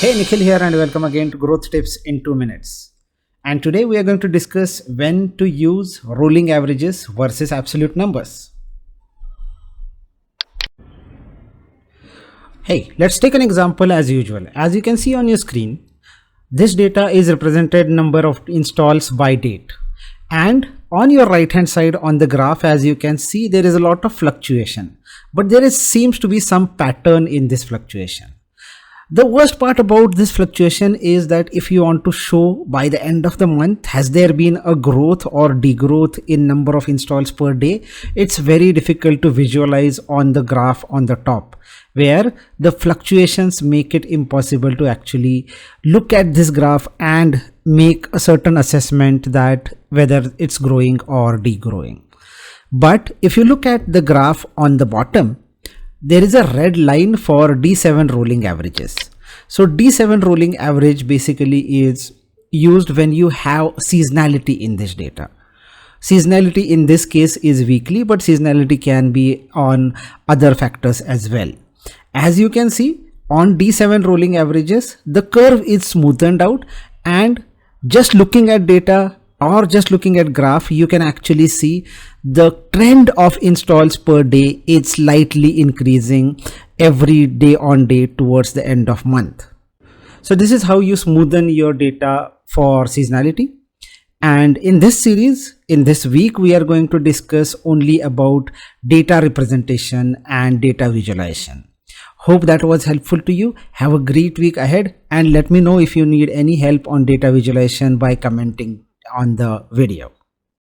Hey, Nikhil here and welcome again to Growth Tips in 2 minutes. And today we are going to discuss when to use rolling averages versus absolute numbers. Hey, let's take an example as usual. As you can see on your screen, this data is represented number of installs by date. And on your right hand side on the graph, as you can see, there is a lot of fluctuation, but seems to be some pattern in this fluctuation. The worst part about this fluctuation is that if you want to show by the end of the month, has there been a growth or degrowth in number of installs per day, it's very difficult to visualize on the graph on the top, where the fluctuations make it impossible to actually look at this graph and make a certain assessment that whether it's growing or degrowing. But if you look at the graph on the bottom, there is a red line for D7 rolling averages. So D7 rolling average basically is used when you have seasonality in this data. Seasonality in this case is weekly, but seasonality can be on other factors as well. As you can see on D7 rolling averages, the curve is smoothened out, and just looking at data or just looking at graph, you can actually see the trend of installs per day is slightly increasing every day on day towards the end of month. So this is how you smoothen your data for seasonality. And in this series, in this week, we are going to discuss only about data representation and data visualization. Hope that was helpful to you. Have a great week ahead, and let me know if you need any help on data visualization by commenting on the video.